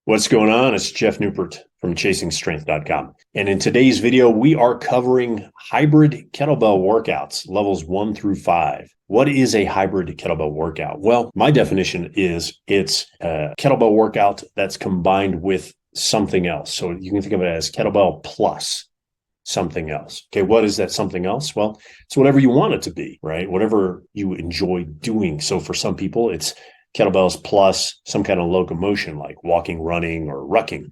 What's going on? It's Jeff Newport from ChasingStrength.com. And in today's video, we are covering hybrid kettlebell workouts, levels 1 through 5. What is a hybrid kettlebell workout? Well, my definition is it's a kettlebell workout that's combined with something else. So you can think of it as kettlebell plus something else. Okay, what is that something else? Well, it's whatever you want it to be, right? Whatever you enjoy doing. So for some people, it's kettlebells plus some kind of locomotion like walking, running, or rucking.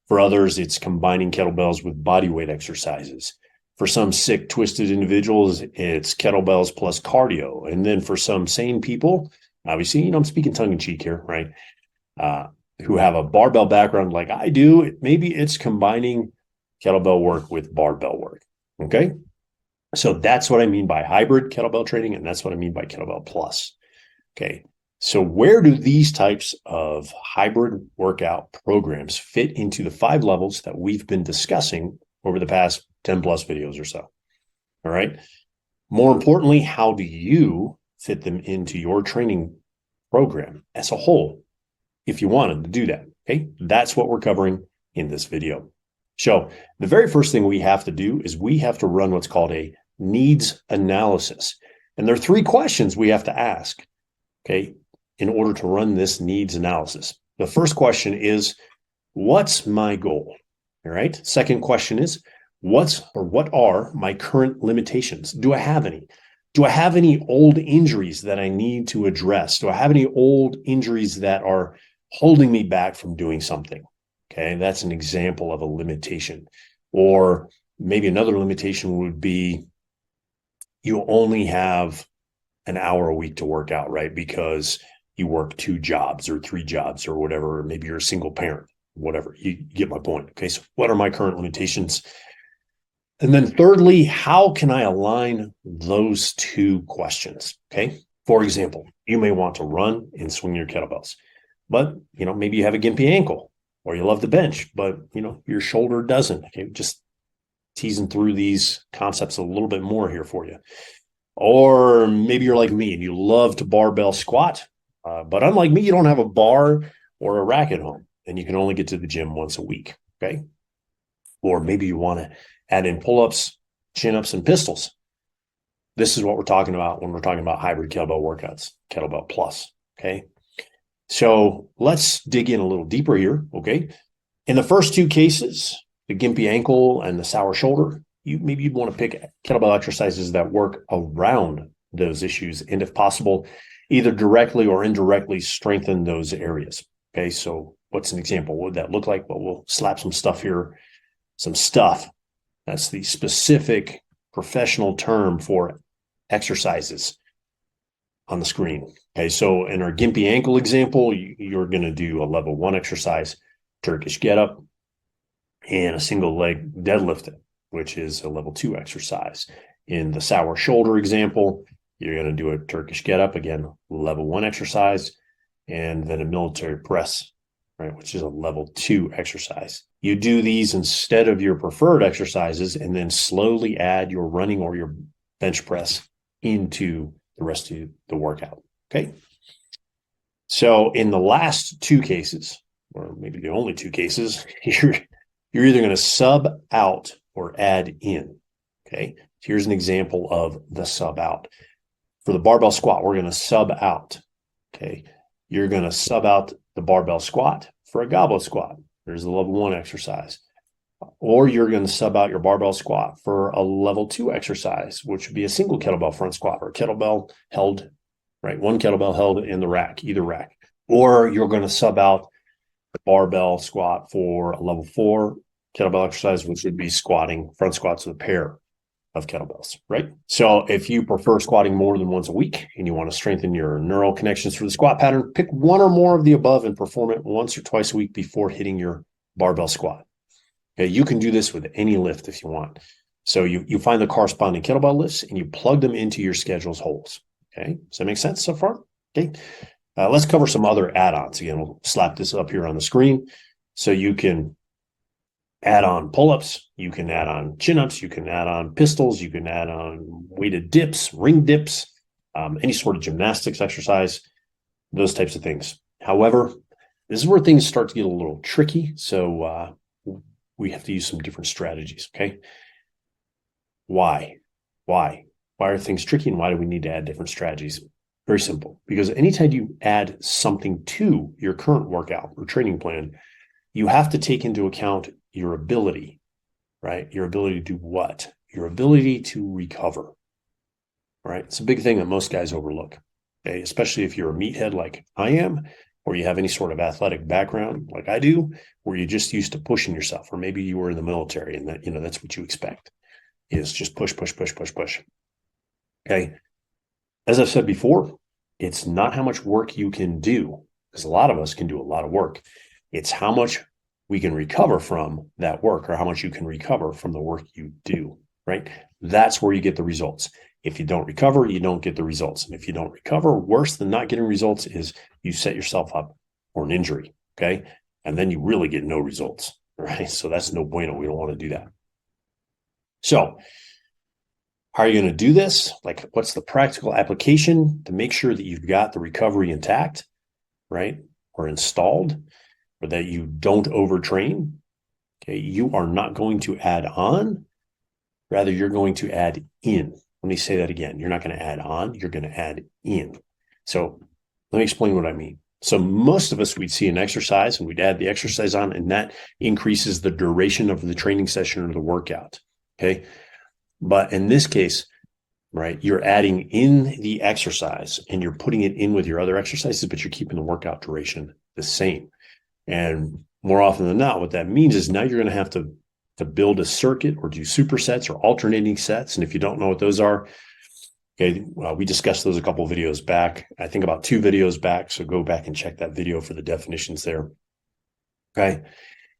For others, it's combining kettlebells with bodyweight exercises. For some sick, twisted individuals, it's kettlebells plus cardio. And then for some sane people, obviously, I'm speaking tongue-in-cheek here, right? Who have a barbell background like I do, maybe it's combining kettlebell work with barbell work, okay? So that's what I mean by hybrid kettlebell training, and that's what I mean by kettlebell plus, okay? So where do these types of hybrid workout programs fit into the 5 levels that we've been discussing over the past 10 plus videos or so? All right. More importantly, how do you fit them into your training program as a whole if you wanted to do that? Okay. That's what we're covering in this video. So the very first thing we have to do is we have to run what's called a needs analysis. And there are 3 questions we have to ask, okay, in order to run this needs analysis. The first question is, what's my goal? All right. Second question is, what are my current limitations? Do I have any? Do I have any old injuries that I need to address? Do I have any old injuries that are holding me back from doing something? Okay, that's an example of a limitation. Or maybe another limitation would be you only have an hour a week to work out, right? Because you work 2 jobs or 3 jobs or whatever, or maybe you're a single parent, whatever. You get my point. Okay, so what are my current limitations? And then thirdly, how can I align those 2 questions? Okay, for example, you may want to run and swing your kettlebells, but maybe you have a gimpy ankle, or you love the bench, but your shoulder doesn't. Okay, just teasing through these concepts a little bit more here for you. Or maybe you're like me and you love to barbell squat, but unlike me, you don't have a bar or a rack at home, and you can only get to the gym once a week. Okay, or maybe you want to add in pull-ups, chin-ups, and pistols. This is what we're talking about when we're talking about hybrid kettlebell workouts, kettlebell plus. Okay. So let's dig in a little deeper here, okay? In the first 2 cases, the gimpy ankle and the sour shoulder, maybe you'd want to pick kettlebell exercises that work around those issues, and if possible, either directly or indirectly strengthen those areas, okay? So what's an example? What would that look like? Well, we'll slap some stuff here, some stuff. That's the specific professional term for exercises on the screen. Okay, so in our gimpy ankle example, you're going to do a level 1 exercise, Turkish get up, and a single leg deadlift, which is a level 2 exercise. In the sour shoulder example, you're going to do a Turkish get up, again, level 1 exercise, and then a military press, right, which is a level 2 exercise. You do these instead of your preferred exercises, and then slowly add your running or your bench press into the rest of the workout. Okay. So in the last 2 cases, or maybe the only 2 cases, you're either going to sub out or add in. Okay. Here's an example of the sub out. For the barbell squat, we're going to sub out. Okay. You're going to sub out the barbell squat for a goblet squat. There's the level 1 exercise. Or you're going to sub out your barbell squat for a level 2 exercise, which would be a single kettlebell front squat or kettlebell held, right? 1 kettlebell held in the rack, either rack. Or you're going to sub out the barbell squat for a level 4 kettlebell exercise, which would be squatting, front squats with a pair of kettlebells, right? So if you prefer squatting more than once a week and you want to strengthen your neural connections for the squat pattern, pick 1 or more of the above and perform it once or twice a week before hitting your barbell squat. Okay, you can do this with any lift if you want. So you find the corresponding kettlebell lifts and you plug them into your schedule's holes. Okay, does that make sense so far? Okay, let's cover some other add-ons. Again, we'll slap this up here on the screen. So you can add on pull-ups, you can add on chin-ups, you can add on pistols, you can add on weighted dips, ring dips, any sort of gymnastics exercise, those types of things. However, This is where things start to get a little tricky. So we have to use some different strategies. Okay. Why? Why are things tricky, and why do we need to add different strategies? Very simple, because anytime you add something to your current workout or training plan, you have to take into account your ability, right? Your ability to do what? Your ability to recover, right? It's a big thing that most guys overlook, okay? Especially if you're a meathead like I am, or you have any sort of athletic background like I do, where you're just used to pushing yourself, or maybe you were in the military and that, that's what you expect is just push, push, push, push, push. Okay. As I've said before, it's not how much work you can do, because a lot of us can do a lot of work. It's how much we can recover from that work, or how much you can recover from the work you do, right? That's where you get the results. If you don't recover, you don't get the results. And if you don't recover, worse than not getting results is you set yourself up for an injury, okay? And then you really get no results, right? So that's no bueno. We don't want to do that. So how are you going to do this? Like, what's the practical application to make sure that you've got the recovery intact, right? Or installed, or that you don't overtrain? Okay, you are not going to add on. Rather, you're going to add in. Let me say that again. You're not going to add on, you're going to add in. So let me explain what I mean. So most of us, we'd see an exercise and we'd add the exercise on, and that increases the duration of the training session or the workout. Okay. But in this case, right, you're adding in the exercise and you're putting it in with your other exercises, but you're keeping the workout duration the same. And more often than not, what that means is now you're going to have to build a circuit or do supersets or alternating sets. And if you don't know what those are, okay, we discussed those a couple of videos back. I think about 2 videos back. So go back and check that video for the definitions there. Okay.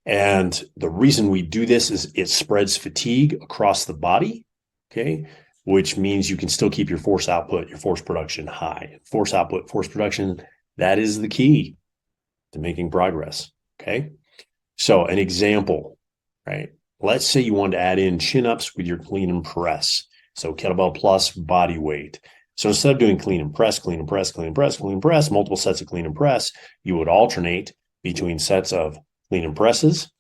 And the reason we do this is it spreads fatigue across the body. Okay. Which means you can still keep your force output, your force production high. Force output, force production, that is the key to making progress. Okay. So an example, right? Let's say you want to add in chin-ups with your clean and press. So kettlebell plus body weight. So instead of doing clean and press, clean and press, clean and press, clean and press, multiple sets of clean and press, you would alternate between sets of clean and presses,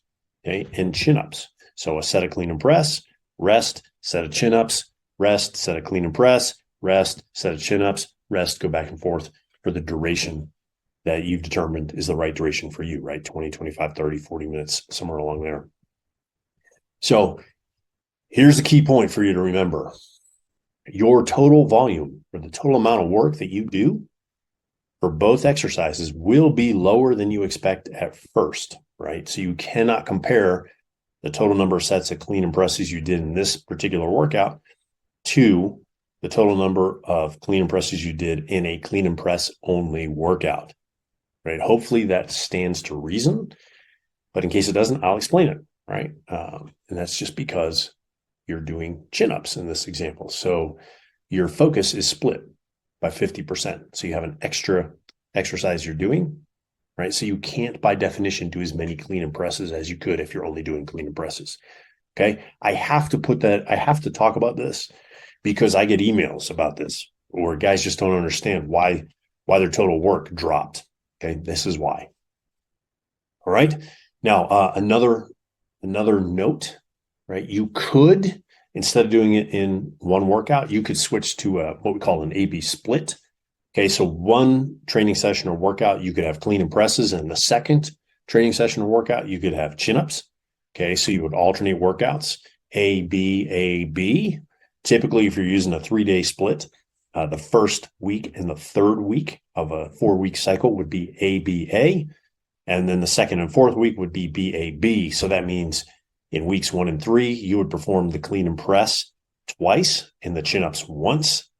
okay, and chin-ups. So a set of clean and press, rest, set of chin-ups, rest, set of clean and press, rest, set of chin-ups, rest, go back and forth for the duration that you've determined is the right duration for you, right? 20, 25, 30, 40 minutes, somewhere along there. So here's the key point for you to remember. Your total volume, or the total amount of work that you do for both exercises, will be lower than you expect at first, right? So you cannot compare the total number of sets of clean and presses you did in this particular workout to the total number of clean and presses you did in a clean and press only workout, right? Hopefully that stands to reason, but in case it doesn't, I'll explain it, right? And that's just because you're doing chin-ups in this example. So your focus is split by 50%. So you have an extra exercise you're doing, right? So you can't, by definition, do as many clean and presses as you could if you're only doing clean and presses. Okay. I have to talk about this because I get emails about this, or guys just don't understand why their total work dropped. Okay. This is why. All right. Now, another note, right? You could, instead of doing it in one workout, you could switch to what we call an A-B split. Okay, so one training session or workout, you could have clean and presses, and the second training session or workout, you could have chin-ups. Okay, so you would alternate workouts, A, B, A, B. Typically, if you're using a 3-day split, the first week and the third week of a 4-week cycle would be A, B, A. And then the second and fourth week would be B, A, B. So that means in weeks 1 and 3, you would perform the clean and press twice and the chin-ups once.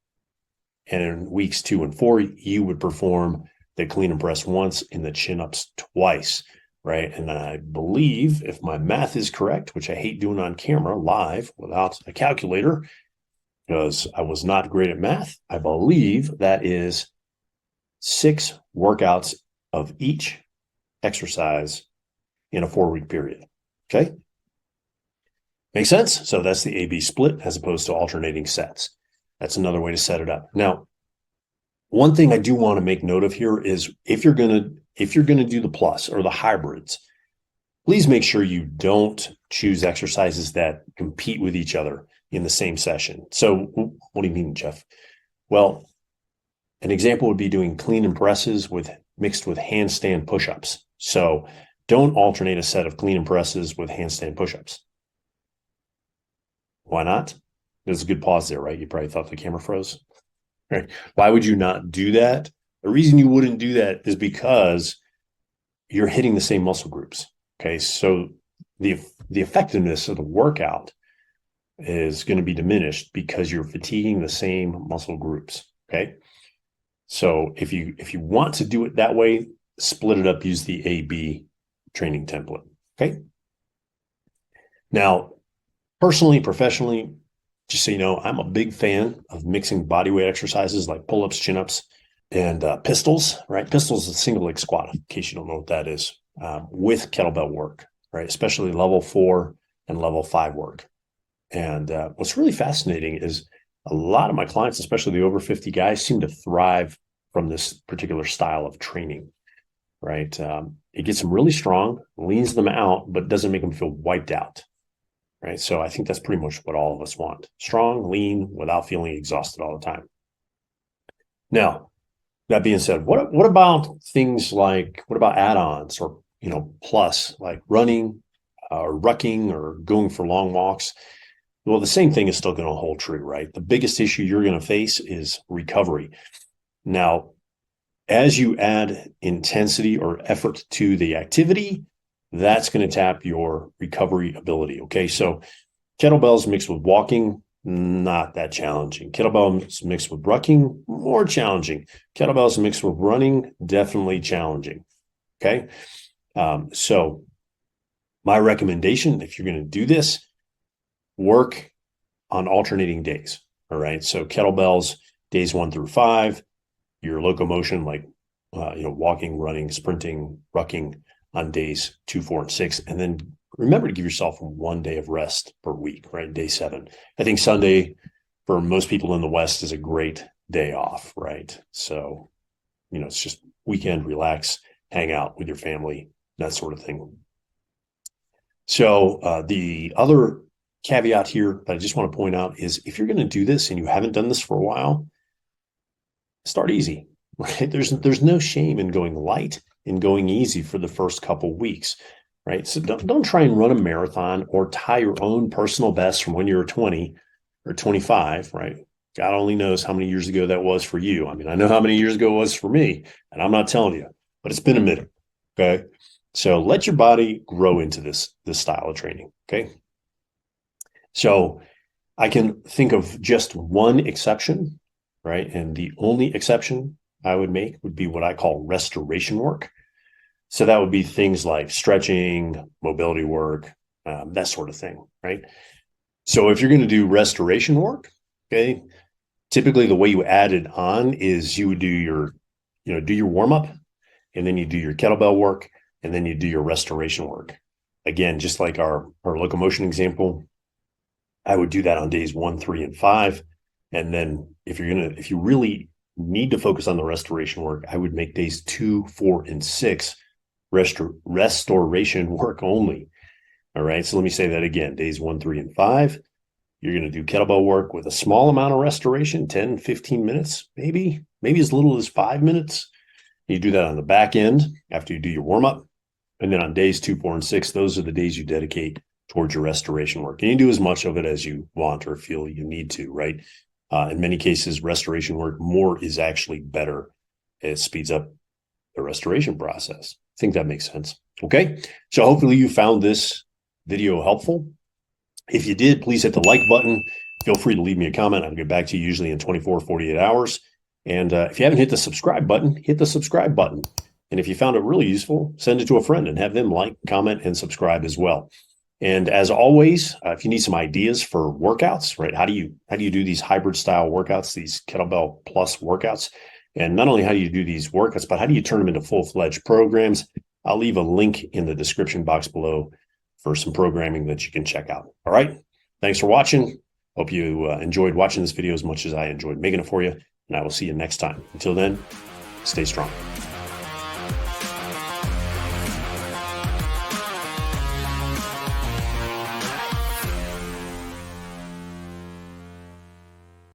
And in weeks 2 and 4, you would perform the clean and press once and the chin-ups twice, right? And I believe, if my math is correct, which I hate doing on camera live without a calculator, because I was not great at math, I believe that is 6 workouts of each exercise in a 4-week period. Okay. Makes sense? So that's the A-B split as opposed to alternating sets. That's another way to set it up. Now, one thing I do want to make note of here is if you're going to if you're going to do the plus or the hybrids, please make sure you don't choose exercises that compete with each other in the same session. So what do you mean, Jeff? Well, an example would be doing clean and presses mixed with handstand push-ups. So don't alternate a set of clean and presses with handstand push-ups. Why not? There's a good pause there, right? You probably thought the camera froze. Right? Why would you not do that? The reason you wouldn't do that is because you're hitting the same muscle groups. Okay, so the effectiveness of the workout is going to be diminished because you're fatiguing the same muscle groups. Okay, so if you want to do it that way, split it up. Use the A-B training template. Okay. Now, personally, professionally, just so you know, I'm a big fan of mixing bodyweight exercises like pull-ups, chin-ups, and pistols. Right, pistols is a single leg squat. In case you don't know what that is. With kettlebell work, right? Especially level 4 and level 5 work. And what's really fascinating is a lot of my clients, especially the over 50 guys, seem to thrive from this particular style of training, right? It gets them really strong, leans them out, but doesn't make them feel wiped out, right? So I think that's pretty much what all of us want. Strong, lean, without feeling exhausted all the time. Now, that being said, what about things like, what about add-ons or, plus, like running or rucking or going for long walks? Well, the same thing is still going to hold true, right? The biggest issue you're going to face is recovery. Now, as you add intensity or effort to the activity, that's going to tap your recovery ability, okay? So kettlebells mixed with walking, not that challenging. Kettlebells mixed with rucking, more challenging. Kettlebells mixed with running, definitely challenging, okay? So my recommendation, if you're going to do this, work on alternating days, all right? So kettlebells, days 1 through 5, your locomotion, like, walking, running, sprinting, rucking on days 2, 4, and 6, and then remember to give yourself 1 day of rest per week, right? Day 7. I think Sunday for most people in the West is a great day off, right? So, it's just weekend, relax, hang out with your family, that sort of thing. So the other caveat here that I just want to point out is if you're going to do this and you haven't done this for a while, start easy, right? There's no shame in going light and going easy for the first couple weeks, right? So don't try and run a marathon or tie your own personal best from when you were 20 or 25, right? God only knows how many years ago that was for you. I mean, I know how many years ago it was for me, and I'm not telling you, but it's been a minute, okay? So let your body grow into this style of training, okay? So I can think of just one exception, right? And the only exception I would make would be what I call restoration work. So that would be things like stretching, mobility work, that sort of thing, right? So if you're going to do restoration work, okay, typically the way you add it on is you would do your warm up, and then you do your kettlebell work, and then you do your restoration work. Again, just like our locomotion example, I would do that on days 1, 3, and 5. And then if you really need to focus on the restoration work, I would make days 2, 4, and 6 restoration work only. All right. So let me say that again. Days 1, 3, and 5, you're going to do kettlebell work with a small amount of restoration, 10, 15 minutes, maybe as little as 5 minutes. You do that on the back end after you do your warm up. And then on days 2, 4, and 6, those are the days you dedicate towards your restoration work. And you do as much of it as you want or feel you need to, right? In many cases, restoration work, more is actually better. It speeds up the restoration process. I think that makes sense. Okay. So hopefully you found this video helpful. If you did, please hit the like button. Feel free to leave me a comment. I'll get back to you usually in 24, 48 hours. And if you haven't hit the subscribe button, hit the subscribe button. And if you found it really useful, send it to a friend and have them like, comment, and subscribe as well. And as always, if you need some ideas for workouts, right? How do you do these hybrid style workouts, these Kettlebell Plus workouts? And not only how do you do these workouts, but how do you turn them into full-fledged programs? I'll leave a link in the description box below for some programming that you can check out. All right. Thanks for watching. Hope you enjoyed watching this video as much as I enjoyed making it for you. And I will see you next time. Until then, stay strong.